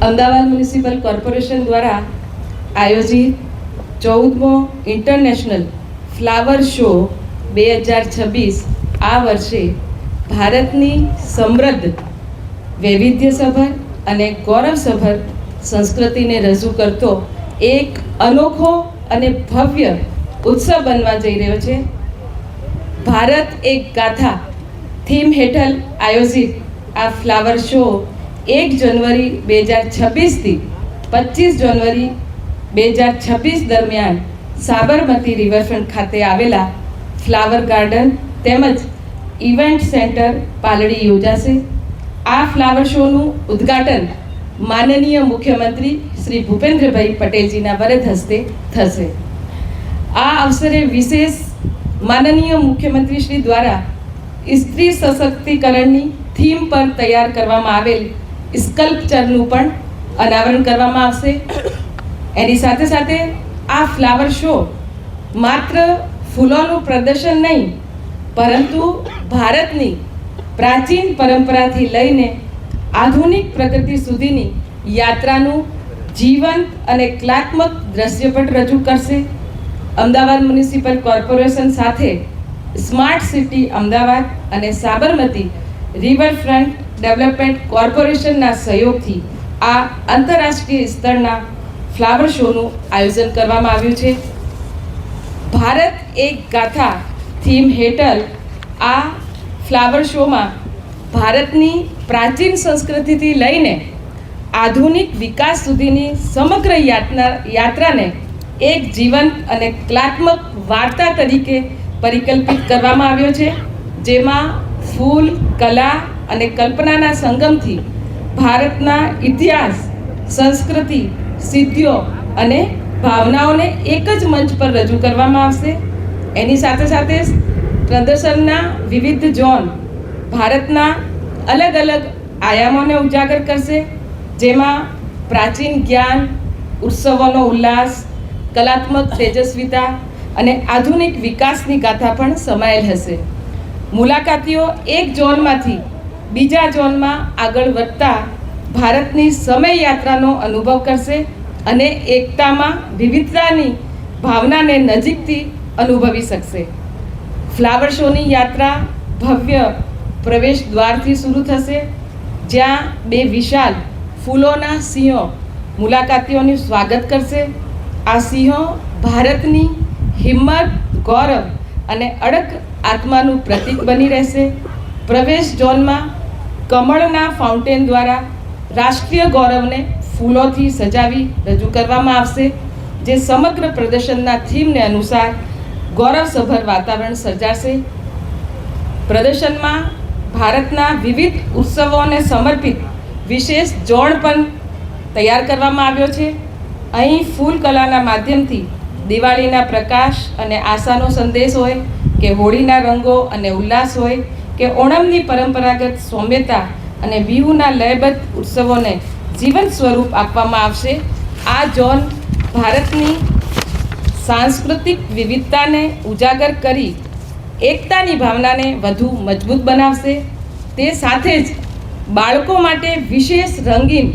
Ahmedabad municipal corporation દ્વારા આયોજિત 14મો international flower show 2026 આ વર્ષે ભારતની સમૃદ્ધ, વૈવિધ્યસભર અને ગૌરવસભર સંસ્કૃતિને રજૂ કરતો એક અનોખો અને ભવ્ય ઉત્સવ બનવા જઈ રહ્યો છે. ભારત એક ગાથા થીમ હેઠળ આયોજિત આ ફ્લાવર શો 1 જાન્યુઆરી 2026 થી 25 જાન્યુઆરી 2026 દરમિયાન સાબરમતી રિવરફ્રન્ટ ખાતે આવેલા ફ્લાવર ગાર્ડન તેમજ ઇવેન્ટ સેન્ટર પાલડી યોજાશે. આ ફ્લાવર શોનું ઉદ્ઘાટન માનનીય મુખ્યમંત્રી શ્રી ભૂપેન્દ્રભાઈ પટેલજીના વરદ હસ્તે થશે. આ અવસરે વિશેષ માનનીય મુખ્યમંત્રી શ્રી દ્વારા સ્ત્રી સશક્તિકરણની થીમ પર તૈયાર કરવામાં આવેલ સ્કલ્પચરનું પણ અનાવરણ કરવામાં આવશે. એની સાથે સાથે આ ફ્લાવર શો માત્ર ફૂલોનું પ્રદર્શન નહીં, પરંતુ ભારતની પ્રાચીન પરંપરાથી લઈને આધુનિક પ્રગતિ સુધીની યાત્રાનું જીવંત અને કલાત્મક દ્રશ્યપટ રજૂ કરશે. અમદાવાદ મ્યુનિસિપલ કોર્પોરેશન સાથે સ્માર્ટ સિટી અમદાવાદ અને સાબરમતી રિવરફ્રન્ટ ડેવલપમેન્ટ કોર્પોરેશનના સહયોગથી આ આંતરરાષ્ટ્રીય સ્તરના ફ્લાવર શોનું આયોજન કરવામાં આવ્યું છે. ભારત એક ગાથા થીમ હેઠળ આ ફ્લાવર શોમાં ભારતની પ્રાચીન સંસ્કૃતિથી લઈને આધુનિક વિકાસ સુધીની સમગ્ર યાત્રાને એક જીવંત અને કલાત્મક વાર્તા તરીકે પરિકલ્પિત કરવામાં આવ્યો છે, જેમાં ફૂલ, કલા અને કલ્પનાના સંગમથી ભારતના ઇતિહાસ, સંસ્કૃતિ, સિદ્ધિઓ અને ભાવનાઓને એક જ મંચ પર રજૂ કરવામાં આવશે. એની સાથે સાથે પ્રદર્શનના વિવિધ ઝોન ભારતના અલગ અલગ આયામોને ઉજાગર કરશે, જેમાં પ્રાચીન જ્ઞાન, ઉત્સવોનો ઉલ્લાસ, કલાત્મક તેજસ્વીતા અને આધુનિક વિકાસની ગાથા પણ સમાયેલ હશે. મુલાકાતીઓ એક ઝોનમાંથી બીજા ઝોનમાં આગળ વધતા ભારતની સમય યાત્રાનો અનુભવ કરશે અને એકતામાં વિવિધતાની ભાવનાને નજીકથી અનુભવી શકશે. ફ્લાવર શોની યાત્રા ભવ્ય પ્રવેશ દ્વારથી શરૂ થશે, જ્યાં 2 વિશાળ ફૂલોના સિંહો મુલાકાતીઓનું સ્વાગત કરશે. આ સિંહો ભારતની હિંમત, ગૌરવ અને અડગ આત્માનું પ્રતીક બની રહેશે. પ્રવેશ ઝોનમાં કમળના ફાઉન્ટેન દ્વારા રાષ્ટ્રીય ગૌરવને ફૂલોથી સજાવી રજૂ કરવામાં આવશે, જે સમગ્ર પ્રદર્શનના થીમને અનુસાર ગૌરવસભર વાતાવરણ સર્જાશે. પ્રદર્શનમાં ભારતના વિવિધ ઉત્સવોને સમર્પિત વિશેષ ઝોન પણ તૈયાર કરવામાં આવ્યો છે. અહીં ફૂલ કલાના માધ્યમથી દિવાળીના પ્રકાશ અને આશાનો સંદેશ હોય કે હોળીના રંગો અને ઉલ્લાસ હોય કે ઓણમની પરંપરાગત સૌમ્યતા અને બિહુના લયબદ્ધ ઉત્સવોને જીવંત સ્વરૂપ આપવામાં આવશે. આ ઝોન ભારતની સાંસ્કૃતિક વિવિધતાને ઉજાગર કરી એકતાની ભાવનાને વધુ મજબૂત બનાવશે. તે સાથે જ બાળકો માટે વિશેષ રંગીન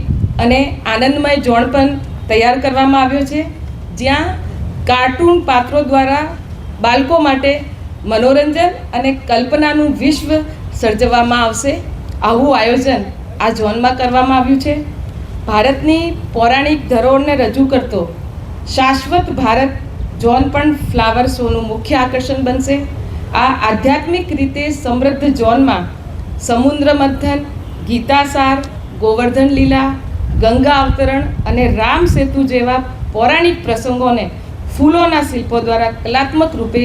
અને આનંદમય ઝોન પણ તૈયાર કરવામાં આવ્યો છે, જ્યાં કાર્ટૂન પાત્રો દ્વારા બાળકો માટે મનોરંજન અને કલ્પનાનું વિશ્વ સર્જવામાં આવશે. આવું આયોજન આ ઝોનમાં કરવામાં આવ્યું છે. ભારતની પૌરાણિક ધરોહરને રજૂ કરતો શાશ્વત ભારત ઝોન પણ ફ્લાવર શોનું મુખ્ય આકર્ષણ બનશે. આ આધ્યાત્મિક રીતે સમૃદ્ધ ઝોનમાં સમુદ્ર મંથન, ગીતાસાર, ગોવર્ધન લીલા, ગંગા અવતરણ અને રામ સેતુ જેવા પૌરાણિક પ્રસંગોને ફૂલોના શિલ્પો દ્વારા કલાત્મક રૂપે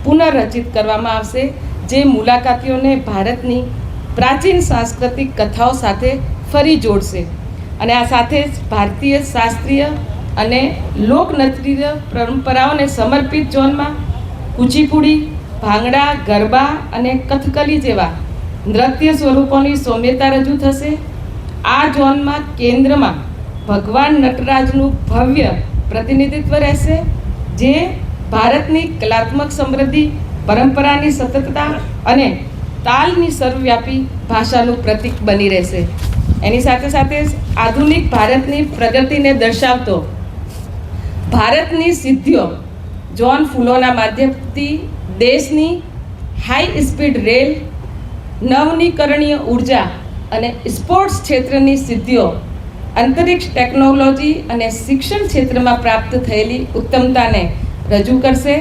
પુનઃરચિત કરવામાં આવશે, જે મુલાકાતીઓને ભારતની પ્રાચીન સાંસ્કૃતિક કથાઓ સાથે ફરી જોડશે. અને આ સાથે જ ભારતીય શાસ્ત્રીય અને લોકનૃત્ય પરંપરાઓને સમર્પિત ઝોનમાં કુચીપુડી, ભાંગડા, ગરબા અને કથકલી જેવા નૃત્ય સ્વરૂપોની સૌમ્યતા રજૂ થશે. આ ઝોનમાં કેન્દ્રમાં ભગવાન નટરાજનું ભવ્ય પ્રતિનિધિત્વ રહેશે, જે ભારતની કલાત્મક સમૃદ્ધિ, પરંપરાની સતતતા અને તાલની સર્વવ્યાપી ભાષાનું પ્રતીક બની રહેશે. એની સાથે સાથે આધુનિક ભારતની પ્રગતિને દર્શાવતો ભારતની સિદ્ધિઓ જ્હોન ફૂલોના માધ્યમથી દેશની હાઈ સ્પીડ રેલ, નવનીકરણીય ઉર્જા અને સ્પોર્ટ્સ ક્ષેત્રની સિદ્ધિઓ, અંતરિક્ષ ટેકનોલોજી અને શિક્ષણ ક્ષેત્રમાં પ્રાપ્ત થયેલી ઉત્તમતાને રજૂ કરશે